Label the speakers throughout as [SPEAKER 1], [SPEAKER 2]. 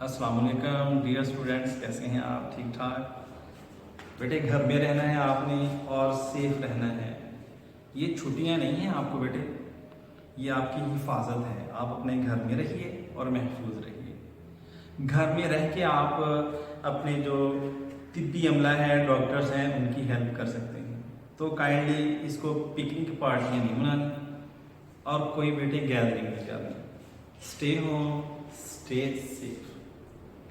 [SPEAKER 1] अस्सलाम वालेकुम dear students, कैसे हैं आप? ठीक ठाक? बेटे, घर में रहना है आपने और सेफ रहना है। ये छुट्टियां नहीं हैं आपको बेटे, ये आपकी हिफाजत है। आप अपने घर में रहिए और महफूज रहिए। घर में रह के आप अपने जो तिब्बी अमला है, डॉक्टर्स हैं, उनकी हेल्प कर सकते हैं। तो काइंडली इसको पिकनिक पार्टियाँ नहीं मनानी और कोई बेटे गैदरिंग नहीं करनी। Stay home, stay safe.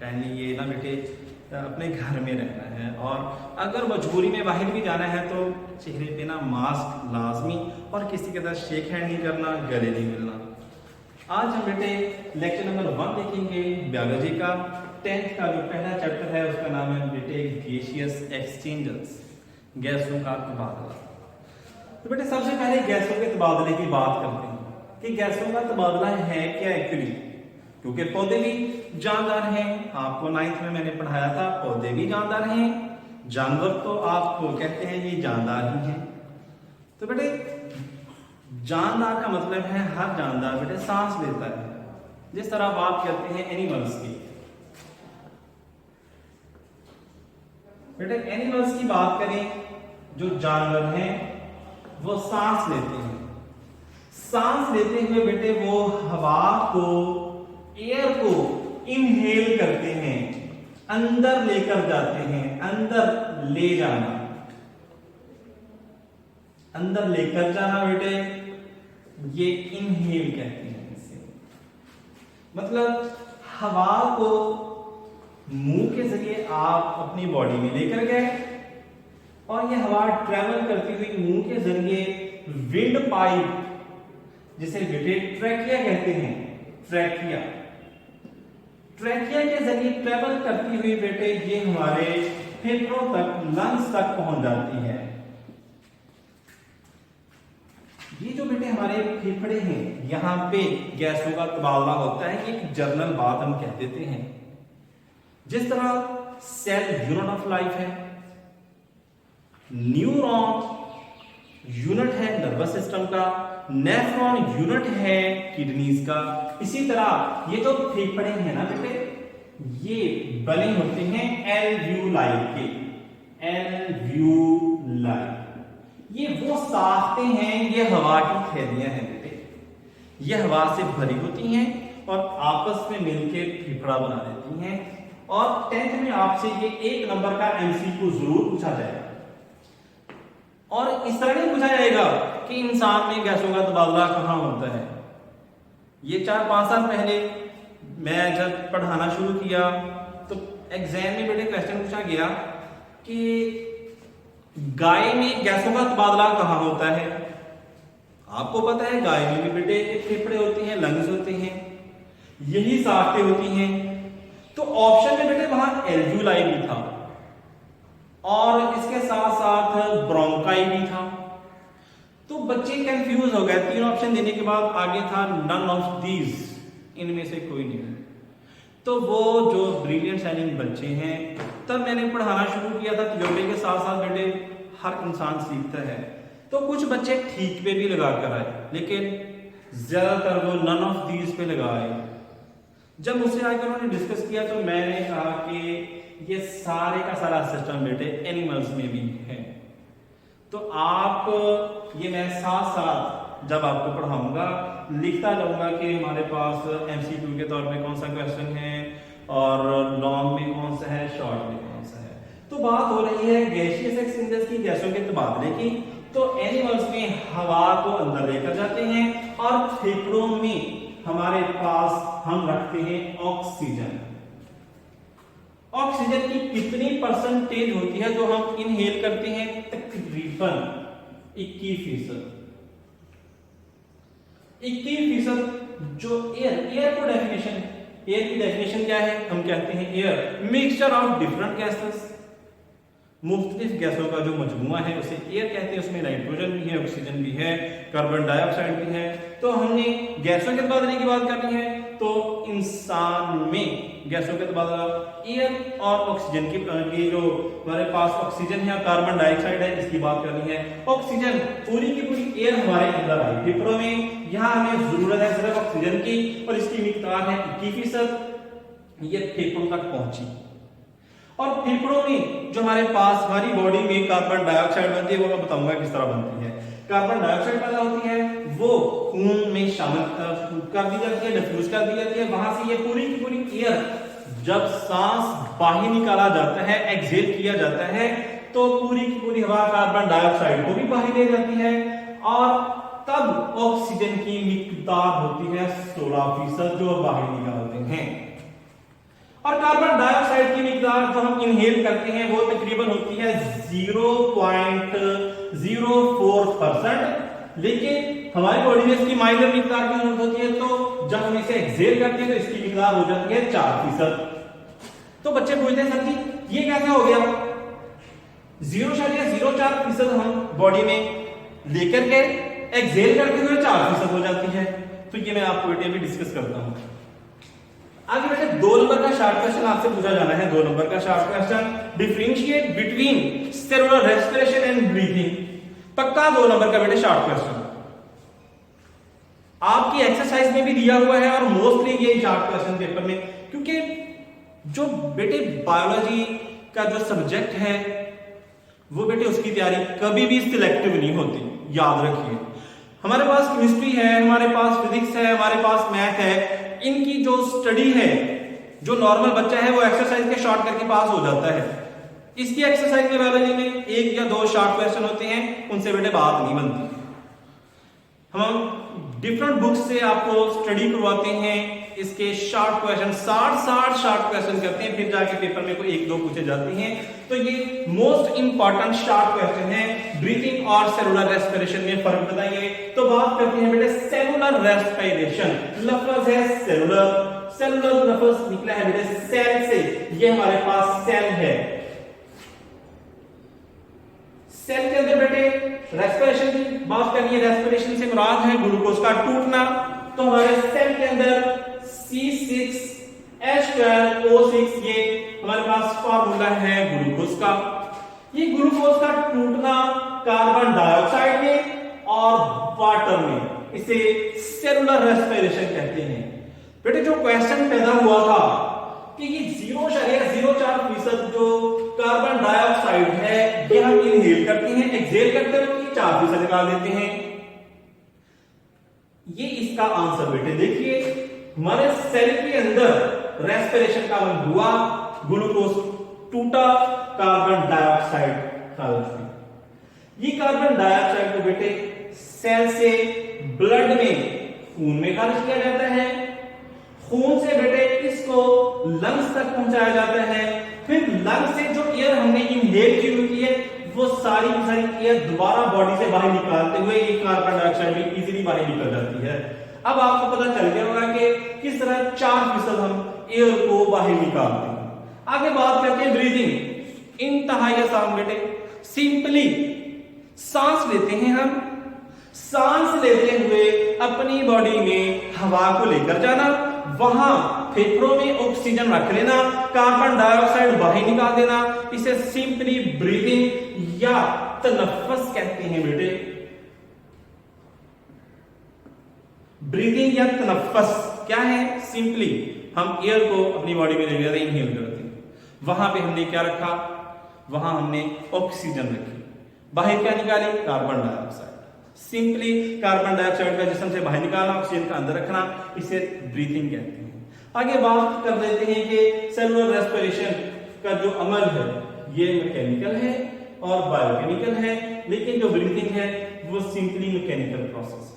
[SPEAKER 1] Kindly ये ना बेटे अपने घर में रहना है, और अगर मजबूरी में बाहर भी जाना है तो चेहरे पे ना मास्क लाजमी, और किसी के साथ शेक हैंड नहीं करना, गले नहीं मिलना। आज हम बेटे लेक्चर नंबर 1 देखेंगे बायोलॉजी का। 10th का जो पहला चैप्टर है उसका नाम है बेटे गैसियस एक्सचेंजेस, गैसों का तबादला। तो बेटे सबसे पहले गैसों के तबादले की बात करते हैं कि गैसों का तबादला है क्या एक्चुअली, क्योंकि पौधे भी जानदार हैं। आपको 9th में मैंने पढ़ाया था, पौधे भी जानदार हैं, जानवर तो आपको कहते हैं ये जानदार ही हैं। तो बेटे जानदार का मतलब है हर जानदार बेटे सांस लेता है, जिस तरह बात करते हैं एनिमल्स की। बेटे एनिमल्स की बात करें, जो जानवर हैं वो सांस लेते हैं। सांस लेते हुए बेटे वो हवा को, एयर को इनहेल करते हैं, अंदर लेकर जाते हैं। अंदर ले जाना, अंदर लेकर जाना बेटे ये इनहेल कहते हैं इसे। मतलब हवा को मुंह के जरिए आप अपनी बॉडी में लेकर गए और ये हवा ट्रेवल करती हुई मुंह के जरिए विंड पाइप, जिसे बेटे ट्रैकिया कहते हैं, ट्रैकिया के जरिए ट्रेवल करती हुई बेटे ये हमारे फेफड़ों तक, लंग्स तक पहुंच जाती है। ये जो बेटे हमारे फेफड़े हैं, यहां पे गैसों का तबादला होता है। एक जर्नल बात हम कह देते हैं। जिस तरह सेल यूनिट ऑफ लाइफ है, न्यूरॉन यूनिट है नर्वस सिस्टम का, नेफ्रॉन यूनिट है किडनीज का, इसी तरह ये जो फेफड़े हैं ना बेटे, ये बने होते हैं एल्वियोलाई के। एल्वियोलाई ये वो साख्ते हैं, ये हवा की थैलियां हैं बेटे। ये हवा से भरी होती हैं और आपस में मिलकर फेफड़ा बना देती हैं। और 10th में आपसे ये 1 नंबर का एमसीक्यू जरूर पूछा जाएगा। और इस तरह नहीं पूछा जाएगा कि इंसान में गैसों का तबादला कहां होता है। ये 4-5 साल पहले मैं जब पढ़ाना शुरू किया तो एग्जाम में बेटे क्वेश्चन पूछा गया कि गाय में गैसों का तबादला कहां होता है। आपको पता है गाय में भी बेटे फेफड़े होते हैं, लंग्स होते हैं, यही साख्तें होती हैं। तो ऑप्शन में बेटे वहां एल्वियोलाई भी था और इसके साथ साथ ब्रोंकाई भी था। तो बच्चे कंफ्यूज हो गए। 3 ऑप्शन देने के बाद आगे था नन ऑफ दीज, इनमें से कोई नहीं। तो वो जो ब्रिलियंट साइनिंग बच्चे हैं, तब मैंने पढ़ाना शुरू किया था। तजुर्बे के साथ साथ बेटे हर इंसान सीखता है। तो कुछ बच्चे ठीक पे भी लगा कर आए, लेकिन ज्यादातर वो नन ऑफ दीज पे लगाए। जब मुझसे आके उन्होंने डिस्कस किया तो मैंने कहा कि ये सारे का सारा सिस्टम बेटे एनिमल्स में भी है। तो आप ये मैं साथ साथ जब आपको पढ़ाऊंगा लिखता जाऊंगा कि हमारे पास एमसीक्यू के तौर पे कौन सा क्वेश्चन है और लॉन्ग में कौन सा है, शॉर्ट में कौन सा है। तो बात हो रही है गैसियस एक्सचेंजेस की, गैसों के तबादले की। तो एनिमल्स में हवा को अंदर लेकर जाते हैं और फेफड़ों में हमारे पास हम रखते हैं ऑक्सीजन। ऑक्सीजन की कितनी परसेंटेज होती है जो हम इनहेल करते हैं? तकरीबन 21%। 21% जो एयर को डेफिनेशन, एयर की डेफिनेशन क्या है? हम कहते हैं air mixture of different gases, मुख्तलिफ गैसों का जो मजमुआ है उसे एयर कहते हैं। उसमें नाइट्रोजन भी है, ऑक्सीजन भी है, कार्बन डाइऑक्साइड भी है। तो हमने गैसों के तबादले की बात करनी है तो इंसान में गैसों के तबादला एयर और ऑक्सीजन की जो हमारे पास ऑक्सीजन है, कार्बन डाइऑक्साइड है, इसकी बात करनी है। ऑक्सीजन पूरी की पूरी एयर हमारे अंदर आई फेफड़ों में, यहाँ हमें जरूरत है सिर्फ ऑक्सीजन की और इसकी मिकदार है 21%। ये फेफड़ों तक पहुंची और फेफड़ों में जो हमारे पास हमारी बॉडी में कार्बन डाइऑक्साइड बनती है वो मैं बताऊंगा किस तरह बनती है। कार्बन डाइऑक्साइड पैदा होती है, वो खून में शामिल कर दी जाती है, डिफ्यूज कर दी जाती है। वहां से ये पूरी की पूरी एयर जब सांस बाहर निकाला जाता है, एक्सहेल किया जाता है, तो पूरी की पूरी हवा कार्बन डाइऑक्साइड को भी बाहर ले जाती है और तब ऑक्सीजन की मिकदार होती है 16% जो बाहर निकालते हैं। और कार्बन डाइऑक्साइड की मिकदार जो हम इनहेल करते हैं वो तकरीबन होती है 0.04%, लेकिन हमारी बॉडी में इसकी माइनर मिकदार की जरूरत होती है, तो जब हम इसे एक्सहेल करते हैं तो इसकी मिकदार हो जाती है 4%। तो बच्चे पूछते हैं सर जी ये कैसे हो गया, 0.04% हम बॉडी में लेकर के एक्सहेल करते हुए 4% हो जाती है। तो ये मैं आपको बेटे अभी डिस्कस करता हूं। आगे बेटे 2 नंबर का शॉर्ट क्वेश्चन आपसे पूछा जाना है। 2 नंबर का short question, differentiate between cellular respiration and breathing. पक्का 2 नंबर का बेटे शॉर्ट क्वेश्चन आपकी एक्सरसाइज में भी दिया हुआ है और मोस्टली ये शॉर्ट क्वेश्चन पेपर में, क्योंकि जो बेटे बायोलॉजी का जो सब्जेक्ट है वो बेटे उसकी तैयारी कभी भी सिलेक्टिव नहीं होती, याद रखिए। हमारे पास केमिस्ट्री है, हमारे पास फिजिक्स है, हमारे पास मैथ है, इनकी जो स्टडी है, जो नॉर्मल बच्चा है वो एक्सरसाइज के शॉर्ट करके पास हो जाता है। इसकी एक्सरसाइज में बायोलॉजी में 1 या 2 शॉर्ट क्वेश्चन होते हैं, उनसे बेटे बात नहीं बनती। हम डिफरेंट बुक्स से आपको स्टडी करवाते हैं, इसके शॉर्ट क्वेश्चन 60 शॉर्ट क्वेश्चन करते हैं, फिर जाके पेपर में कोई 1-2 पूछे जाते हैं। तो ये मोस्ट इंपॉर्टेंट शॉर्ट क्वेश्चन है। ब्रीथिंग और सेलुलर रेस्पिरेशन में फर्क बताइए। तो बात करते हैं बेटे सेलुलर रेस्पिरेशन। लफ्ज है सेलुलर, सेलुलर लफ्ज निकला है बेटे सेल से। ये हमारे पास सेल है, सेल के अंदर बेटे रेस्पिरेशन की बात करनी है। रेस्पिरेशन से मुराद है ग्लूकोज का टूटना। तो हमारे सेल के अंदर C6H12O6 ये हमारे पास फार्मूला है ग्लूकोज का। ये ग्लूकोज का टूटना कार्बन डाइऑक्साइड में और वाटर में, इसे सेलुलर रेस्पिरेशन कहते हैं। बेटे जो क्वेश्चन पैदा हुआ था कि ये 0.04% जो कार्बन डाइऑक्साइड है ये हम इनहेल करते हैं, एक्सहेल करते हैं, 4% निकाल देते हैं। ये इसका आंसर बेटे देखिए, हमारे सेल के अंदर रेस्पिरेशन का बंद हुआ, ग्लूकोज टूटा, कार्बन डाइऑक्साइड खारिज। ये कार्बन डाइऑक्साइड को बेटे सेल से ब्लड में, खून में खारिज किया जाता है। खून से बेटे इसको लंग्स तक पहुंचाया जाता है। फिर लंग्स से जो एयर हमने इनहेल की हुई है वो सारी की सारी एयर दोबारा बॉडी से बाहर निकालते हुए ये कार्बन डाइऑक्साइड भी इजीली बाहर निकल जाती है। अब आपको पता चल गया होगा कि किस तरह 4% हम एयर को बाहर निकालते हैं। आगे बात करते हैं ब्रीदिंग। इंतहाई आसान बेटे, सिंपली सांस लेते हैं हम, सांस लेते हुए अपनी बॉडी में हवा को लेकर जाना, वहां फेफड़ों में ऑक्सीजन रख लेना, कार्बन डाइऑक्साइड बाहर निकाल देना। इसे सिंपली ब्रीदिंग या तनफ्फुस कहते हैं बेटे। ब्रीदिंग या तनफ्फुस क्या है? सिंपली हम एयर को अपनी बॉडी में ले जाते हैं, इनहेल करते हैं। वहां पे हमने क्या रखा? वहां हमने ऑक्सीजन रखी, बाहर क्या निकाली? Carbon dioxide. Simply carbon dioxide का जिस्म से बाहर निकालना, ऑक्सीजन का अंदर रखना, इसे ब्रीथिंग कहते हैं। आगे बात कर लेते हैं कि सेलुलर रेस्पिरेशन का जो अमल है ये मैकेनिकल है और बायोकेमिकल है, लेकिन जो ब्रीथिंग है वो सिंपली मैकेनिकल प्रोसेस है।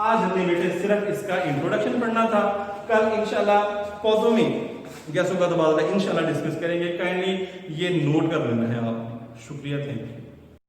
[SPEAKER 1] आज हमने बेटे सिर्फ इसका इंट्रोडक्शन पढ़ना था। कल इंशाल्लाह पौधों में गैसों का तबादला इंशाल्लाह डिस्कस करेंगे। काइंडली ये नोट कर लेना है आप। शुक्रिया, थैंक यू।